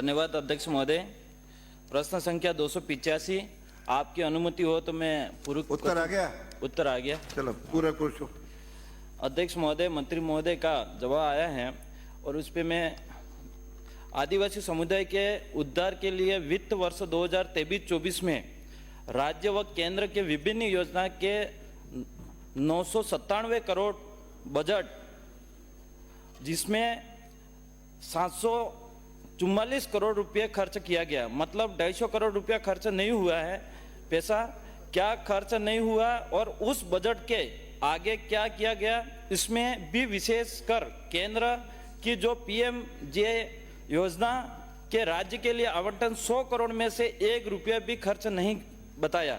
धन्यवाद अध्यक्ष महोदय। प्रश्न संख्या 285, आपकी अनुमति हो तो मैं पूर्ण उत्तर आ गया। उत्तर आ गया। चलो पूरा पूछो। अध्यक्ष महोदय, मंत्री महोदय का जवाब आया है और उस पे मैं आदिवासी समुदाय के उद्धार के लिए वित्त वर्ष 2023-24 में राज्य व केंद्र के विभिन्न योजना के 997 करोड़ बजट, जिसमें 744 करोड़ रुपए खर्च किया गया, मतलब 250 करोड़ रुपया खर्च नहीं हुआ है। पैसा क्या खर्च नहीं हुआ और उस बजट के आगे क्या किया गया, इसमें भी विशेषकर केंद्र की जो पीएमजे योजना के राज्य के लिए आवंटन 100 करोड़ में से 1 रुपया भी खर्च नहीं बताया।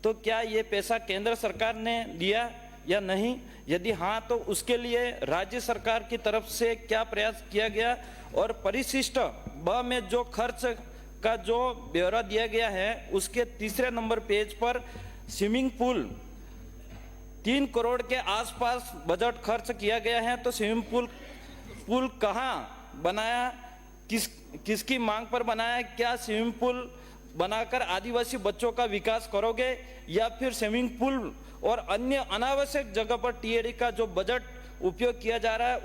तो क्या ये पैसा केंद्र सरकार ने दिया या नहीं? यदि हाँ तो उसके लिए राज्य सरकार की तरफ से क्या प्रयास किया गया? और परिशिष्ट ब में जो खर्च का जो ब्यौरा दिया गया है उसके तीसरे नंबर पेज पर स्विमिंग पूल 3 करोड़ के आसपास बजट खर्च किया गया है। तो स्विमिंग पूल कहाँ बनाया, किसकी मांग पर बनाया? क्या स्विमिंग पूल बनाकर आदिवासी बच्चों का विकास करोगे या फिर स्विमिंग पूल और अन्य अनावश्यक जगह पर टीएडी का जो बजट उपयोग किया जा रहा है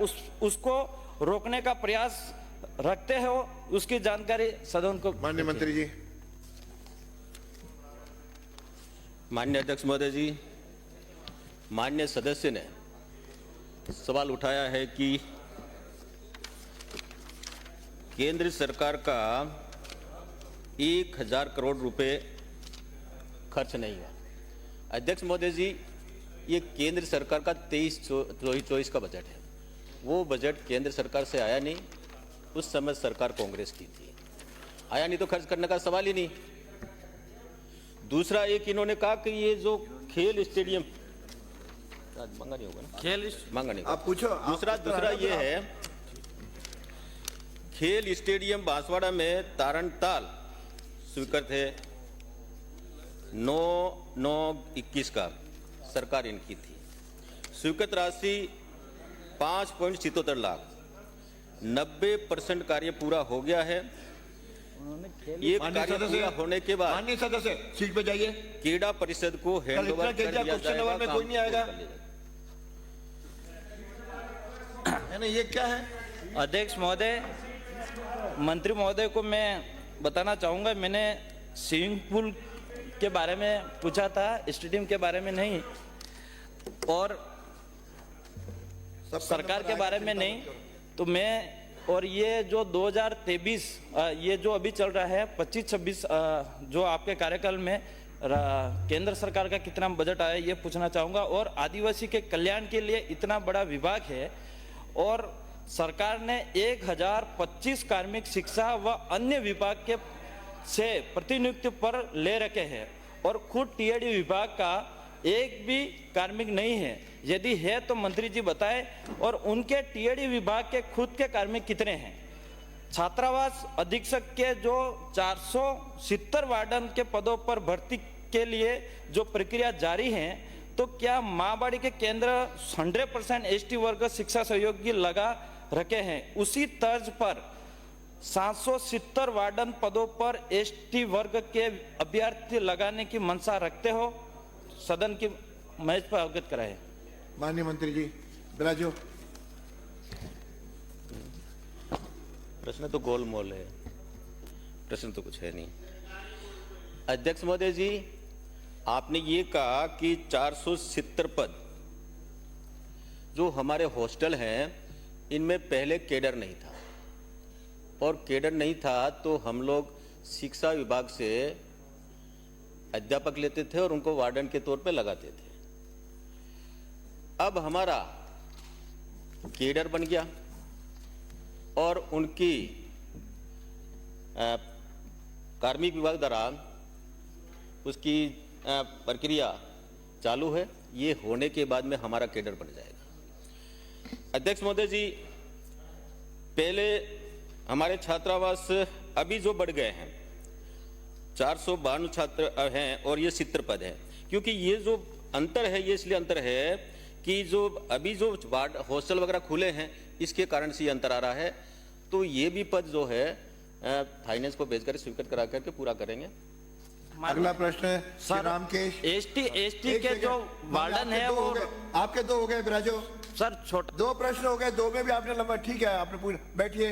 उसको रोकने का प्रयास रखते हो? उसकी जानकारी सदन को। माननीय मंत्री जी। माननीय अध्यक्ष महोदय जी, माननीय सदस्य ने सवाल उठाया है कि केंद्र सरकार का 1000 करोड़ रुपए खर्च नहीं हुआ। अध्यक्ष महोदय जी, ये केंद्र सरकार का 23-24 का बजट है। वो बजट केंद्र सरकार से आया नहीं, उस समय सरकार कांग्रेस की थी, आया नहीं तो खर्च करने का सवाल ही नहीं। दूसरा, एक इन्होंने कहा कि ये जो खेल स्टेडियम मांगा नहीं होगा ना, खेल मांगा नहीं, आप पूछो। दूसरा ये है, खेल स्टेडियम बांसवाड़ा में तारणताल स्वीकृत है 9/9/21 का, सरकार इनकी थी। स्वीकृत राशि 5.77 लाख, 90% कार्य पूरा हो गया है। ये कार्य पूरा होने के बाद माननीय सदस्य सीट पे जाइए। क्रीड़ा परिषद को हैंडओवर कर दिया जाएगा। में कोई नहीं आएगा। ये क्या है? अध्यक्ष महोदय, मंत्री महोदय को मैं बताना चाहूँगा, मैंने स्विमिंग पूल के बारे में पूछा था, स्टेडियम के बारे में नहीं, और सरकार के बारे में नहीं। तो मैं, और ये जो 2023 ये जो अभी चल रहा है 25-26 जो आपके कार्यकाल में केंद्र सरकार का कितना बजट आया ये पूछना चाहूँगा। और आदिवासी के कल्याण के लिए इतना बड़ा विभाग है और सरकार ने 1025 कार्मिक शिक्षा व अन्य विभाग के से प्रतिनियुक्ति पर ले रखे हैं और खुद टीएडी विभाग का एक भी कार्मिक नहीं है। यदि है तो मंत्री जी बताएं, और उनके टीएडी विभाग के खुद के कार्मिक कितने हैं? छात्रावास अधीक्षक के जो 470 वार्डन के पदों पर भर्ती के लिए जो प्रक्रिया जारी है, तो क्या माँबाड़ी के केंद्र 100% एसटी वर्ग शिक्षा सहयोगी लगा रखे हैं? उसी तर्ज पर 770 वार्डन पदों पर एसटी वर्ग के अभ्यर्थी लगाने की मंशा रखते हो? सदन की मेज पर अवगत कराए। माननीय मंत्री जी बिराजो। प्रश्न तो गोलमोल है, प्रश्न तो कुछ है नहीं। अध्यक्ष महोदय जी, आपने ये कहा कि 470 पद जो हमारे हॉस्टल हैं इनमें पहले केडर नहीं था, और केडर नहीं था तो हम लोग शिक्षा विभाग से अध्यापक लेते थे और उनको वार्डन के तौर पे लगाते थे। अब हमारा केडर बन गया और उनकी कार्मिक विभाग द्वारा उसकी प्रक्रिया चालू है। ये होने के बाद में हमारा केडर बन जाएगा। अध्यक्ष महोदय जी, पहले हमारे छात्रावास अभी जो बढ़ गए हैं 452 छात्र हैं और ये 70 पद हैं, क्योंकि ये जो अंतर है ये इसलिए अंतर है कि जो अभी जो वार्ड हॉस्टल वगैरह खुले हैं इसके कारण से ये अंतर आ रहा है। तो ये भी पद जो है फाइनेंस को भेज कर स्वीकृत करा करके पूरा करेंगे। अगला प्रश्न है सर, श्री रामकेश। एसटी एक के सेकंड। जो माननीय, वार्डन आपके है दो हो वो गए। आपके 2 हो गए, बिराजो। सर छोटा 2 प्रश्न हो गए, 2 में भी आपने लंबा, ठीक है, आपने पूछ, बैठिए।